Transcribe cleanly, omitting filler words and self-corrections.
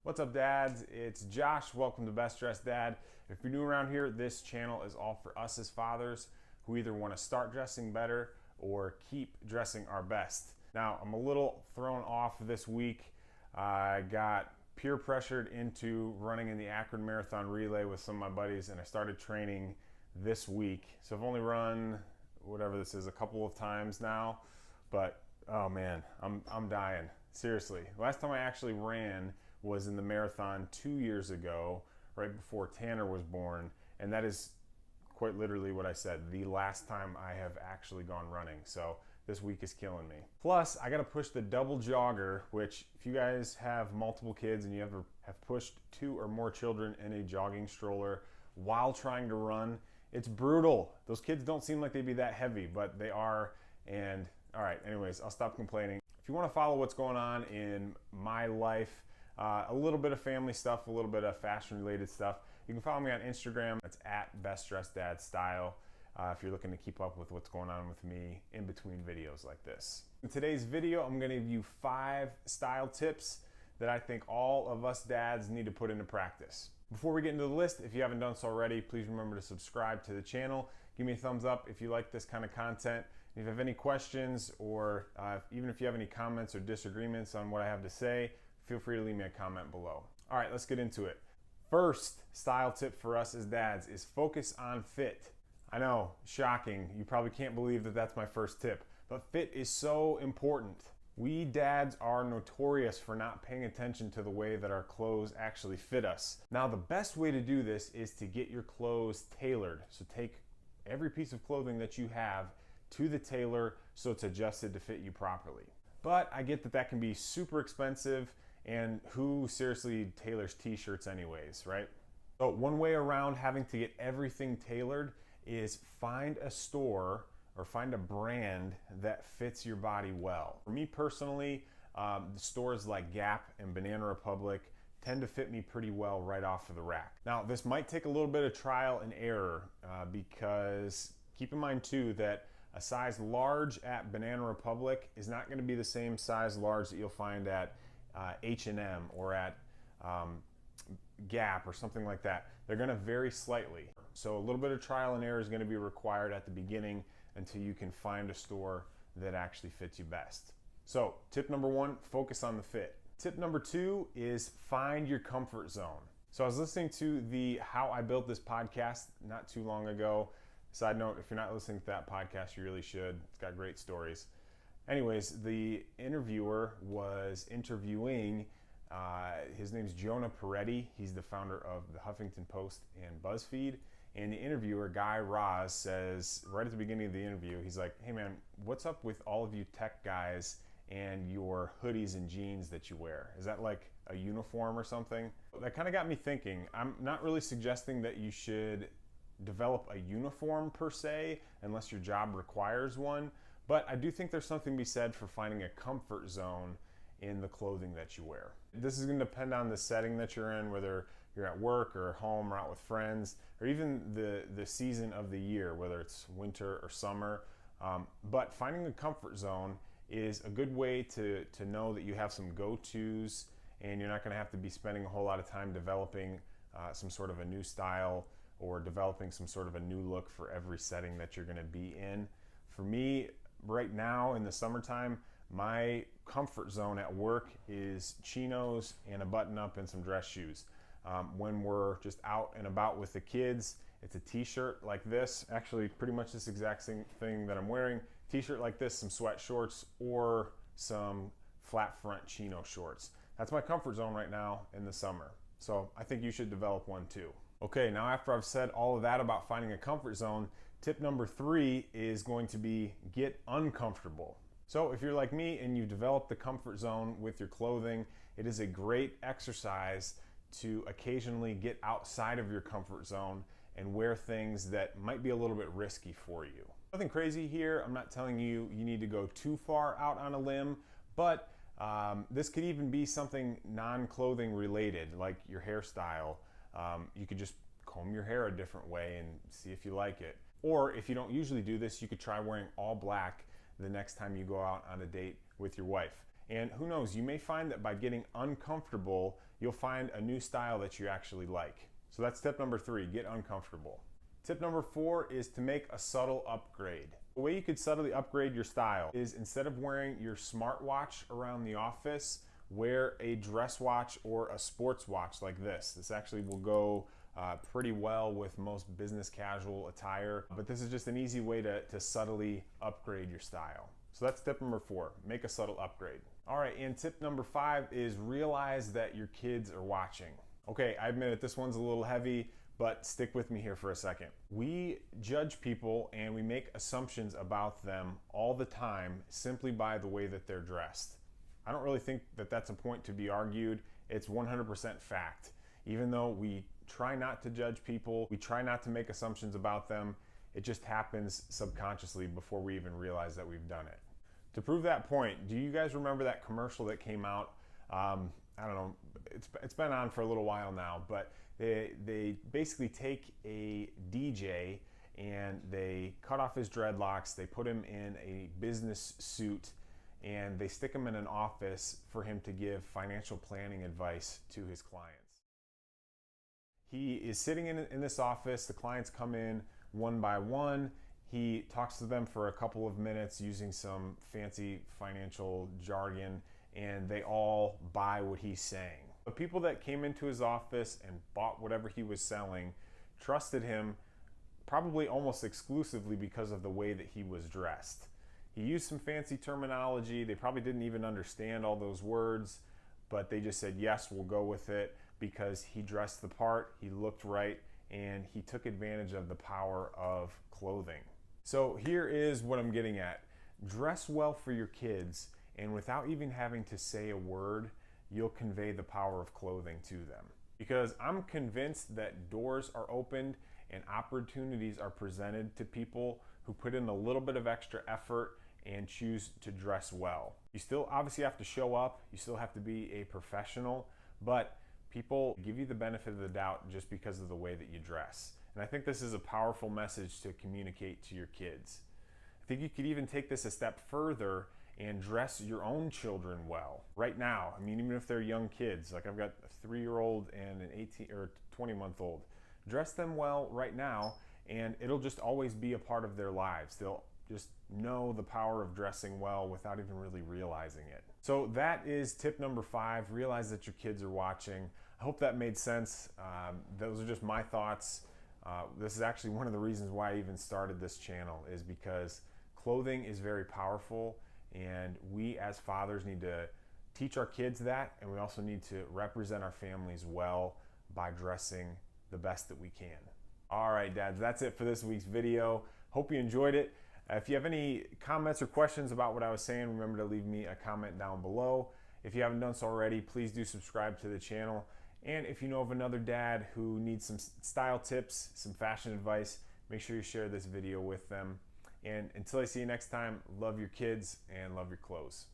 What's up, dads? It's Josh. Welcome to Best Dressed Dad. If you're new around here, this channel is all for us as fathers who either want to start dressing better or keep dressing our best. Now, I'm a little thrown off this week. I got peer pressured into running in the Akron Marathon Relay with some of my buddies, and I started training this week. So I've only run whatever this is a couple of times now, but oh man, I'm dying. Seriously. Last time I actually ran was in the marathon 2 years ago, right before Tanner was born, and that is quite literally what I said, the last time I have actually gone running. So this week is killing me. Plus, I gotta push the double jogger, which if you guys have multiple kids and you ever have pushed 2 or more children in a jogging stroller while trying to run, it's brutal. Those kids don't seem like they'd be that heavy, but they are. And all right, anyways, I'll stop complaining. If you want to follow what's going on in my life, a little bit of family stuff, a little bit of fashion related stuff, you can follow me on Instagram. It's at Best Dressed Dad Style. If you're looking to keep up with what's going on with me in between videos like this. In today's video, I'm going to give you 5 style tips that I think all of us dads need to put into practice. Before we get into the list, if you haven't done so already, please remember to subscribe to the channel. Give me a thumbs up if you like this kind of content. If you have any questions or even if you have any comments or disagreements on what I have to say, feel free to leave me a comment below. All right, let's get into it. First style tip for us as dads is focus on fit. I know, shocking. You probably can't believe that that's my first tip, but fit is so important. We dads are notorious for not paying attention to the way that our clothes actually fit us. Now, the best way to do this is to get your clothes tailored. So take every piece of clothing that you have to the tailor so it's adjusted to fit you properly. But I get that that can be super expensive, and who seriously tailors t-shirts anyways, right? So one way around having to get everything tailored is find a store or find a brand that fits your body well. For me personally, the stores like Gap and Banana Republic tend to fit me pretty well right off of the rack. Now, this might take a little bit of trial and error because keep in mind too that a size large at Banana Republic is not going to be the same size large that you'll find at H&M or at Gap or something like that. They're going to vary slightly. So a little bit of trial and error is going to be required at the beginning until you can find a store that actually fits you best. So tip number 1, focus on the fit. Tip number 2 is find your comfort zone. So I was listening to the How I Built This podcast not too long ago. Side note, if you're not listening to that podcast, you really should. It's got great stories. Anyways, the interviewer was interviewing, his name's Jonah Peretti. He's the founder of the Huffington Post and BuzzFeed. And the interviewer, Guy Raz, says right at the beginning of the interview, he's like, hey man, what's up with all of you tech guys and your hoodies and jeans that you wear? Is that like a uniform or something? That kind of got me thinking. I'm not really suggesting that you should develop a uniform per se, unless your job requires one. But I do think there's something to be said for finding a comfort zone in the clothing that you wear. This is going to depend on the setting that you're in, whether you're at work or home or out with friends, or even the season of the year, whether it's winter or summer. But finding a comfort zone is a good way to know that you have some go-tos and you're not going to have to be spending a whole lot of time developing some sort of a new style or developing some sort of a new look for every setting that you're going to be in. For me, right now in the summertime, my comfort zone at work is chinos and a button-up and some dress shoes. When we're just out and about with the kids, it's a t-shirt like this, actually pretty much this exact same thing that I'm wearing, t-shirt like this, some sweat shorts, or some flat front chino shorts. That's my comfort zone right now in the summer. So I think you should develop one too. Okay, now after I've said all of that about finding a comfort zone, tip number 3 is going to be get uncomfortable. So if you're like me and you develop the comfort zone with your clothing, it is a great exercise to occasionally get outside of your comfort zone and wear things that might be a little bit risky for you. Nothing crazy here. I'm not telling you you need to go too far out on a limb, but this could even be something non-clothing related, like your hairstyle. You could just comb your hair a different way and see if you like it. Or if you don't usually do this, you could try wearing all black the next time you go out on a date with your wife. And who knows, you may find that by getting uncomfortable, you'll find a new style that you actually like. So that's tip number 3, get uncomfortable. Tip number 4 is to make a subtle upgrade. The way you could subtly upgrade your style is, instead of wearing your smartwatch around the office, wear a dress watch or a sports watch like this. This actually will go pretty well with most business casual attire, but this is just an easy way to subtly upgrade your style. So that's tip number 4, make a subtle upgrade. All right, and tip number 5 is realize that your kids are watching. Okay, I admit it, this one's a little heavy, but stick with me here for a second. We judge people and we make assumptions about them all the time simply by the way that they're dressed. I don't really think that that's a point to be argued. It's 100% fact. Even though we try not to judge people, we try not to make assumptions about them, it just happens subconsciously before we even realize that we've done it. To prove that point, do you guys remember that commercial that came out? I don't know, it's been on for a little while now, but they basically take a DJ and they cut off his dreadlocks, they put him in a business suit, and they stick him in an office for him to give financial planning advice to his clients. He is sitting in this office, the clients come in one by one, he talks to them for a couple of minutes using some fancy financial jargon, and they all buy what he's saying. The people that came into his office and bought whatever he was selling trusted him probably almost exclusively because of the way that he was dressed. He used some fancy terminology, they probably didn't even understand all those words, but they just said, yes, we'll go with it because he dressed the part, he looked right, and he took advantage of the power of clothing. So here is what I'm getting at. Dress well for your kids, and without even having to say a word, you'll convey the power of clothing to them. Because I'm convinced that doors are opened and opportunities are presented to people who put in a little bit of extra effort and choose to dress well. You still obviously have to show up, you still have to be a professional, but people give you the benefit of the doubt just because of the way that you dress. And I think this is a powerful message to communicate to your kids. I think you could even take this a step further and dress your own children well right now. I mean, even if they're young kids, like I've got a 3-year-old and an 18 or 20-month-old, dress them well right now, and it'll just always be a part of their lives. They'll just know the power of dressing well without even really realizing it. So that is tip number 5, realize that your kids are watching. I hope that made sense. Those are just my thoughts. This is actually one of the reasons why I even started this channel, is because clothing is very powerful, and we as fathers need to teach our kids that, and we also need to represent our families well by dressing the best that we can. All right, dads, that's it for this week's video. Hope you enjoyed it. If you have any comments or questions about what I was saying, remember to leave me a comment down below. If you haven't done so already, please do subscribe to the channel. And if you know of another dad who needs some style tips, some fashion advice, make sure you share this video with them. And until I see you next time, love your kids and love your clothes.